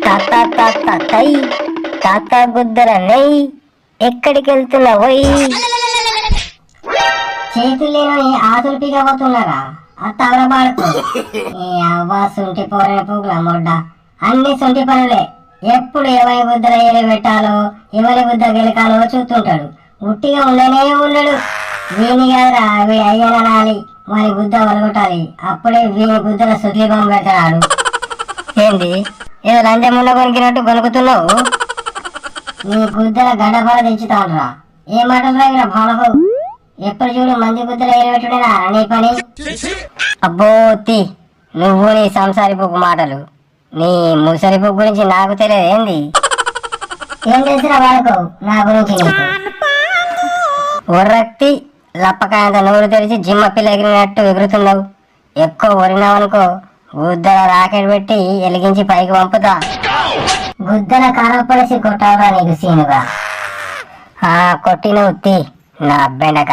తాత తాత తై తాత గుద్దల నెయ్యి ఎక్కడికి వెళ్తున్నావోయ్? చేతులేని ఆతులు పీకపోతున్నారా అత్తవర బాడుకో అవ్వ సొంటి పోరని పూగుల మొడ్డ అన్ని సొంటి పనులే. ఎప్పుడు ఎవరి గుద్దల ఏలి పెట్టాలో ఎవరి గుద్ద గెలకాలో చూస్తుంటాడు. ఉట్టిగా ఉండనే ఉండడు. వీని కాదురా అవి అయ్యనాలి వారి గుద్ద వలగొట్టాలి. అప్పుడే వీని గుద్దల సుద్లి బొమ్మ పెడతాడు. ఏంది ఏదో లంచం ముండ కొనికినట్టు కొనుకుతున్నావు? నీ గుద్దల గడ్డపాల తెచ్చుతాడురా. ఏ మాటలు రాగిన బాలకు ఎప్పుడు చూడు మంది గుద్దల ఏలబెట్టుడేనా నీ పని? అబ్బో తీ నువ్వు నీ సంసారి పువ్వు మాటలు. నీ ముసలి పువ్వు గురించి నాకు తెలియదు. ఏంది ఏం తెలిసినా వాడుకో నా గురించి నీకు. ఒర్రక్తి లప్పకాయంత నోరు తెరిచి జిమ్మ పిల్ల ఎగిరినట్టు ఎగురుతున్నావు. ఎక్కువ ఒరినావనుకో గుద్దల రాకెట్ పెట్టి వెలిగించి పైకి పంపుతా. గుద్దల కారం పడేసి కొట్టావురా నీకు సీనుగా. కొట్టిన ఉత్తి నా బెండక.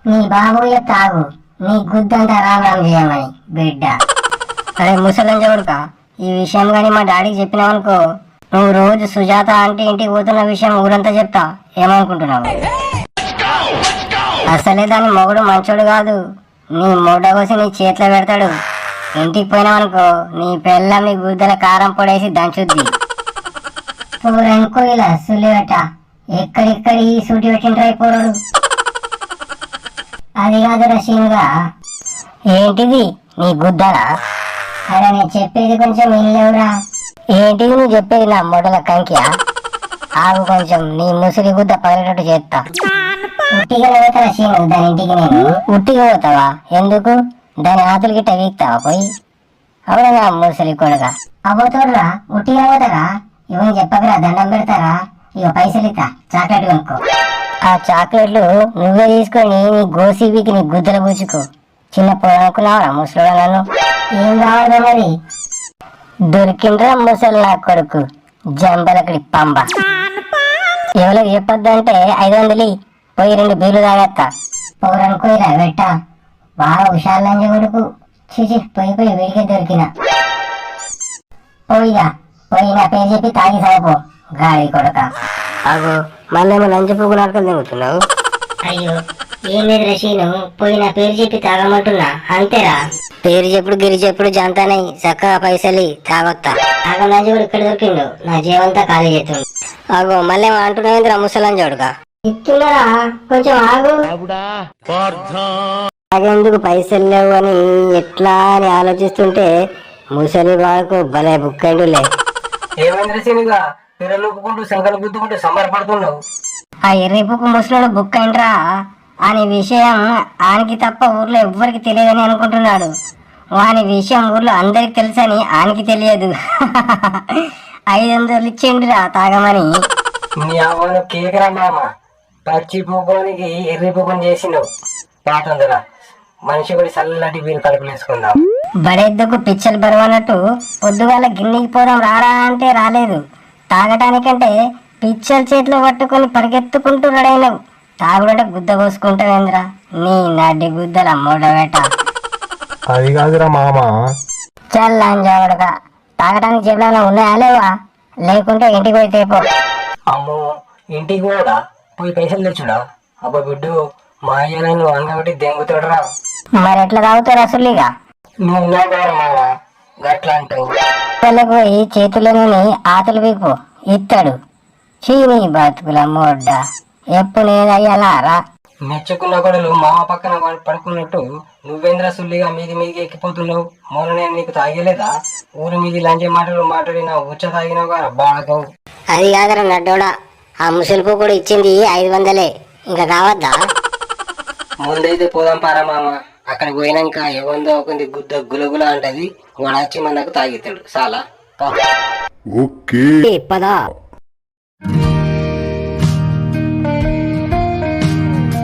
నీ బాబు తాగు నీ గుద్దంతా రామరాం చేయమని బిడ్డ. అరే ముసలం చెవుడుక ఈ విషయం గాని మా డాడీకి చెప్పినావనుకో నువ్వు రోజు సుజాత అంటే ఇంటికి పోతున్న విషయం ఊరంతా చెప్తా. ఏమనుకుంటున్నావు? అసలే దాని మొగుడు మంచోడు కాదు. నీ మూడ కోసి నీ చేతిలో పెడతాడు. ఇంటికి పోయినావనుకో నీ పెళ్ళం నీ గుద్దల కారం పొడేసి దంచుద్ది. పూరనుకో ఇలా సులివట ఎక్కడిక్కడ ఈ సూటి పెట్టిండ్రాయి పోరాడు. అది కాదు రషీనుగా. ఏంటిది నీ గుద్దల? అరే నేను చెప్పేది కొంచెం ఇల్లెవరా. ఏంటిది నువ్వు చెప్పేది నా మొదల కంకియా? ఆగు కొంచెం నీ ముసిరి గుద్ద పగిలేటట్టు చేస్తా. ఉట్టిగా పోతావా సీను దాని ఇంటికి? నేను ఉట్టిగా పోతావా? ఎందుకు? దాని ఆతులు గిట్ట వీక్తావా పోయి? అవునా ముసలి కొడుగా అవ్వతోడురా ఉట్టిగా పోతారా? ఇవన్నీ చెప్పకరా దండం పెడతారా? ఇక పైసలు ఇస్తా చాక్లెట్ కొనుక్కో. ఆ చాక్లెట్లు నువ్వే తీసుకొని నీ గోసిబికి నీ గుద్దల పూచుకో. చిన్న పొడనుకున్నావరా ముసలి నన్ను? ఏం కావాలి మరి? దొరికిండ్రా ముసలి నా కొడుకు జంబలకడి పంబ. ఎవరికి చెప్పొద్దంటే 500 పోయి 2 బీర్లు తాగేస్తా. పౌరనుకోయిరా వెట్ట బాగా హుషార్లంజ కొడుకు. చిచి పోయి పోయి వీడికే దొరికిన. పోయిగా పోయి నా పేరు చెప్పి తాగి సాగిపో గాడి కొడక. అగో మళ్ళేమో లంచ పువ్వు నాటకం తింగుతున్నావు. అయ్యో ఏం లేదు రషీను పోయి నా పేరు చెప్పి తాగమంటున్నా అంతేరా. పేరు చెప్పుడు గిరి చెప్పుడు జంతానై చక్కగా పైసలి తాగొత్తా. ఆగ లంజోడు ఇక్కడ దొరికిండు నా జీవంతా ఖాళీ చేస్తుండు. అగో మళ్ళేమో అంటున్నావేంద్రా ముసలంజోడుగా. ఇస్తున్నారా కొంచెం ఆగు. ఎందుకు పైసలు లేవు అని ఎట్లా అని ఆలోచిస్తుంటే ముసలి వాళ్ళకు భలే బుక్కండులే. ఆ ఎర్రిపుకు ముసలోడు బుక్ అయిండ్రా అనే విషయం ఆనికి తప్ప ఊర్లో ఎవ్వరికి తెలియదని అనుకుంటున్నాడు. వాని విషయం ఊర్లో అందరికి తెలుసని ఆనికి తెలియదు. 500 ఇచ్చిండ్రా తాగమని. పచ్చి పూకోనికి ఎర్రి పూకొని చేసిండు పాటందరా. మనిషి కూడా చల్లటి వీరు కడుపులు వేసుకుందాం. బడెద్దుకు పిచ్చలు బరువన్నట్టు పొద్దుగాల గిన్నెకి పోదాం రారా అంటే రాలేదు. తాగటానికంటే పిచ్చల చేతిలో పట్టుకొని పరిగెత్తుకుంటూ రెడైనవు. తాగుడంటే గుద్ద కోసుకుంటావేంద్రా నీ నడ్డి గుద్దల మూడవేట. అది కాదురా మామ. చల్లంజావుడుగా తాగటానికి చెట్లలో ఉన్నాయా లేవా? లేకుంటే ఇంటికి పోయి తేపో. అమ్మో ఇంటికి కూడా పోయి పైసలు తెచ్చుడా? అబ్బా బిడ్డు మా అయ్య నన్ను అంగబట్టి దెంగుతాడురా. మరి ఎట్లా తాగుతారు అసలుగా? నువ్వు మామ గట్లా అంటావు. పిల్లలకు పోయి చేతుల్లోని ఆతులు పీకు ఇస్తాడు. చీని బతుకుల మొడ్డ ఎప్పుడు నేనయ్యాలారా. మెచ్చుకున్న కొడలు మామ పక్కన పడుకున్నట్టు నువ్వేంద్ర సుల్లిగా మీది మీదికి ఎక్కిపోతున్నావు. మొన్న నేను నీకు తాగలేదా? ఊరి మీది లంచే మాటలు మాట్లాడినా ఉచ్చ తాగినావు కదా బాడకవు. అది కాదురా నడ్డోడా ఆ ముసలిపు కూడా ఇచ్చింది 500 ఇంకా కావద్దా? ముందైతే పోదాం పారా మామ. అక్కడికి పోయినాక ఏమందో ఒక గుద్ద గులగుల అంటది. వాడు వచ్చి మనకు తాగితాడు చాలా. పదా.